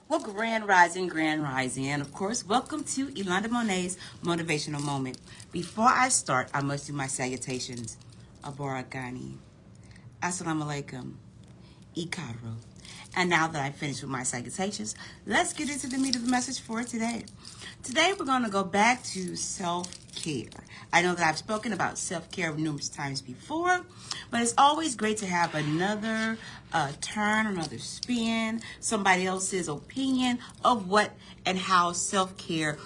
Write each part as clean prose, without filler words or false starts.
Well, Grand Rising, and of course, welcome to Yolanda Monet's Motivational Moment. Before I start, I must do my salutations. Aboragani, Assalamu alaikum, Ikaro. And now that I've finished with my salutations, let's get into the meat of the message for today. Today, we're going to go back to self-care. I know that I've spoken about self-care numerous times before, but it's always great to have another turn, another spin, somebody else's opinion of what and how self-care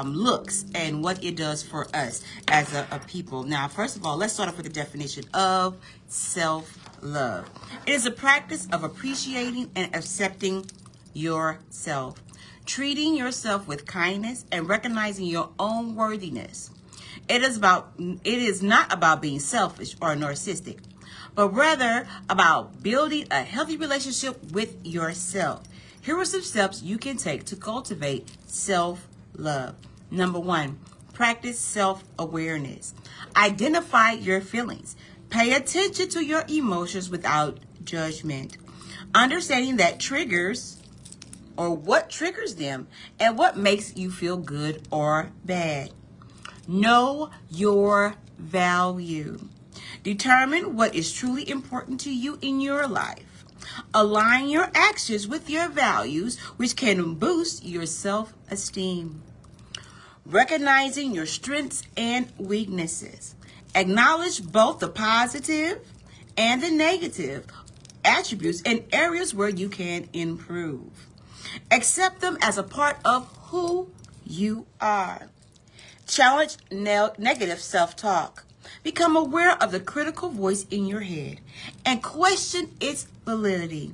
looks and what it does for us as a people. Now, first of all, let's start off with the definition of self-love. It is a practice of appreciating and accepting yourself, treating yourself with kindness and recognizing your own worthiness. It is not about being selfish or narcissistic, but rather about building a healthy relationship with yourself. Here are some steps you can take to cultivate self-love. Number 1, practice self-awareness. Identify your feelings. Pay attention to your emotions without judgment. Understanding that triggers or what triggers them and what makes you feel good or bad. Know your value. Determine what is truly important to you in your life. Align your actions with your values, which can boost your self-esteem. Recognizing your strengths and weaknesses. Acknowledge both the positive and the negative attributes and areas where you can improve. Accept them as a part of who you are. Challenge negative self-talk. Become aware of the critical voice in your head and question its validity.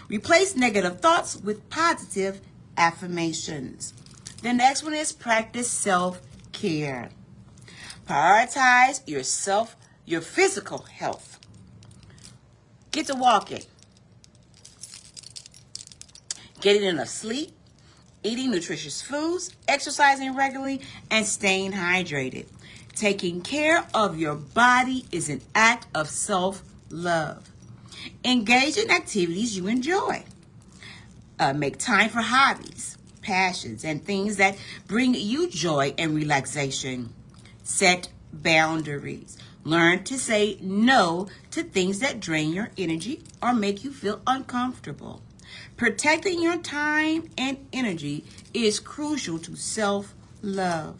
Replace negative thoughts with positive affirmations. The next one is practice self-care. Prioritize your physical health. Get to walking. Getting enough sleep, eating nutritious foods, exercising regularly, and staying hydrated. Taking care of your body is an act of self-love. Engage in activities you enjoy. Make time for hobbies, passions, and things that bring you joy and relaxation. Set boundaries. Learn to say no to things that drain your energy or make you feel uncomfortable. Protecting your time and energy is crucial to self-love.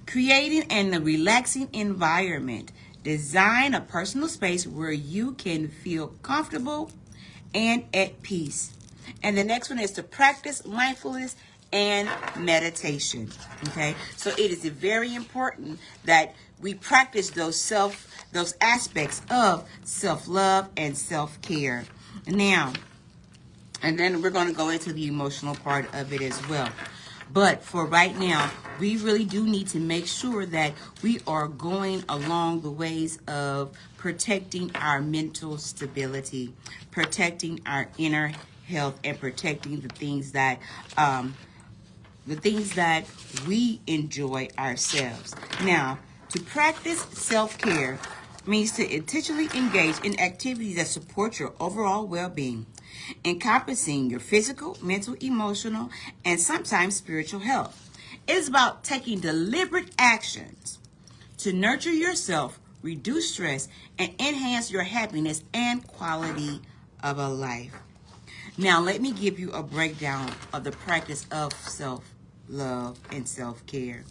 Creating a relaxing environment. Design a personal space where you can feel comfortable and at peace. And the next one is to practice mindfulness and meditation. Okay, so it is very important that we practice those aspects of self-love and self-care. Now, and then we're going to go into the emotional part of it as well. But for right now, we really do need to make sure that we are going along the ways of protecting our mental stability, protecting our inner health, and protecting the things that we enjoy ourselves. Now, to practice self-care means to intentionally engage in activities that support your overall well-being, encompassing your physical, mental, emotional, and sometimes spiritual health. It is about taking deliberate actions to nurture yourself, reduce stress, and enhance your happiness and quality of a life. Now, let me give you a breakdown of the practice of self-love and self-care.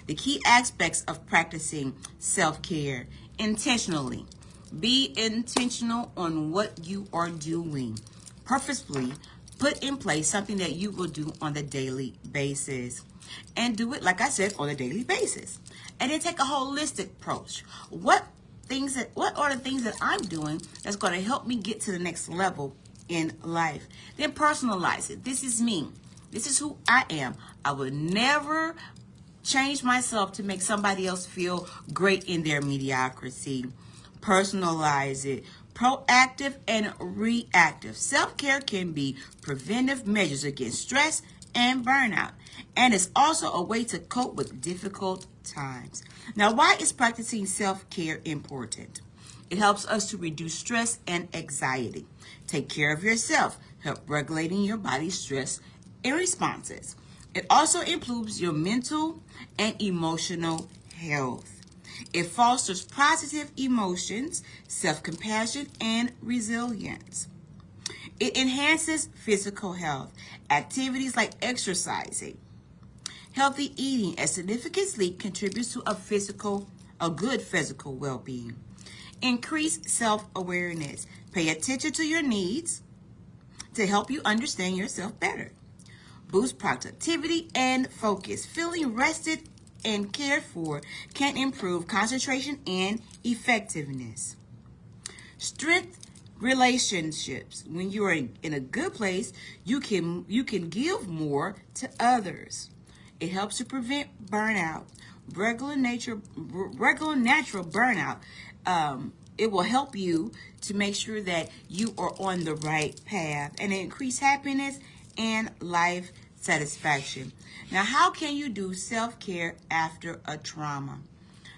The key aspects of practicing self-care intentionally. Be intentional on what you are doing. Purposefully put in place something that you will do on a daily basis. And do it, like I said, on a daily basis. And then take a holistic approach. What are the things that I'm doing that's going to help me get to the next level in life? Then personalize it. This is me. This is who I am. I would never change myself to make somebody else feel great in their mediocrity. Personalize it. Proactive and reactive. Self-care can be preventive measures against stress and burnout, and it's also a way to cope with difficult times. Now, why is practicing self-care important? It helps us to reduce stress and anxiety. Take care of yourself. Help regulating your body's stress and responses. It also improves your mental and emotional health. It fosters positive emotions, self-compassion, and resilience. It enhances physical health. Activities like exercising, healthy eating, and significant sleep contributes to a good physical well-being. Increase self-awareness. Pay attention to your needs to help you understand yourself better. Boost productivity and focus. Feeling rested and cared for can improve concentration and effectiveness. Strength relationships. When you are in a good place, you can give more to others. It helps to prevent burnout, regular natural burnout. It will help you to make sure that you are on the right path and increase happiness and life satisfaction. Now, how can you do self-care after a trauma?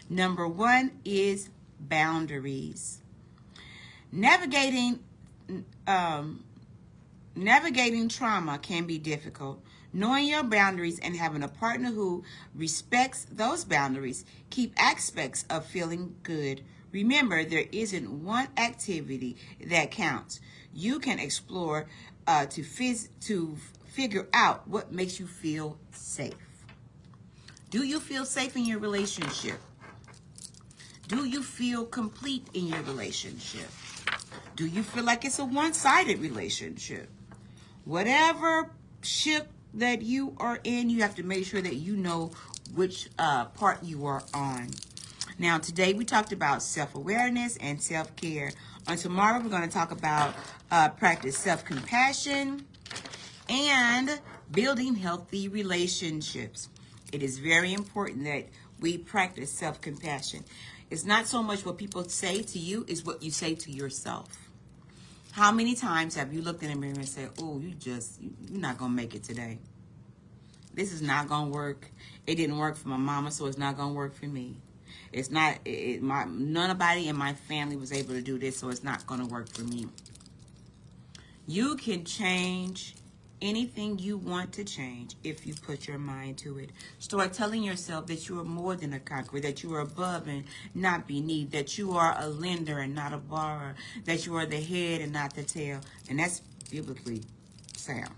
Number one is boundaries. Navigating trauma can be difficult. Knowing your boundaries and having a partner who respects those boundaries keep aspects of feeling good. Remember, there isn't one activity that counts. You can explore to figure out what makes you feel safe. Do you feel safe in your relationship? Do you feel complete in your relationship? Do you feel like it's a one-sided relationship? Whatever ship that you are in, you have to make sure that you know which part you are on. Now, today we talked about self-awareness and self-care. On tomorrow, we're going to talk about practice self-compassion and building healthy relationships. It is very important that we practice self-compassion. It's not so much what people say to you, it's what you say to yourself. How many times have you looked in the mirror and said, oh, you're not going to make it today? This is not going to work. It didn't work for my mama, so it's not going to work for me. It's not, nobody in my family was able to do this, so it's not going to work for me. You can change anything you want to change if you put your mind to it. Start telling yourself that you are more than a conqueror, that you are above and not beneath, that you are a lender and not a borrower, that you are the head and not the tail. And that's biblically sound.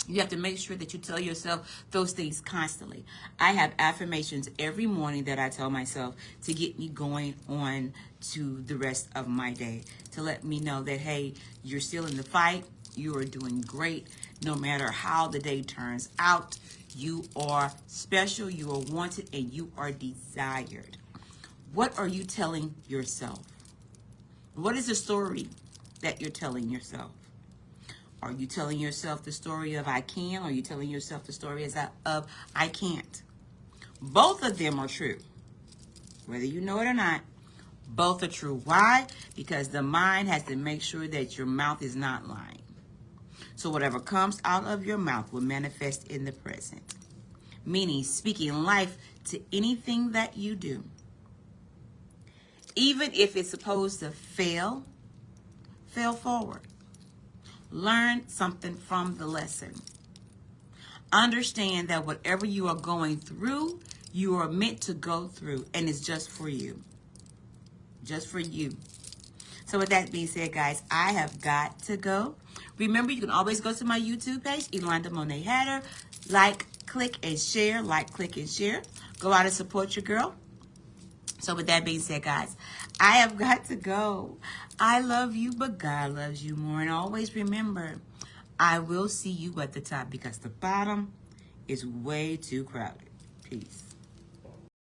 You have to make sure that you tell yourself those things constantly. I have affirmations every morning that I tell myself to get me going on to the rest of my day, to let me know that, hey, you're still in the fight. You are doing great. No matter how the day turns out, you are special, you are wanted, and you are desired. What are you telling yourself? What is the story that you're telling yourself? Are you telling yourself the story of I can, or are you telling yourself the story of I can't? Both of them are true. Whether you know it or not, both are true. Why? Because the mind has to make sure that your mouth is not lying. So whatever comes out of your mouth will manifest in the present. Meaning speaking life to anything that you do. Even if it's supposed to fail forward. Learn something from the lesson. Understand that whatever you are going through, you are meant to go through, and it's just for you. Just for you. So with that being said, guys, I have got to go. Remember, you can always go to my YouTube page, Yolanda Monet Hatter. Like, click, and share. Like, click, and share. Go out and support your girl. So with that being said, guys, I have got to go. I love you, but God loves you more. And always remember, I will see you at the top because the bottom is way too crowded. Peace.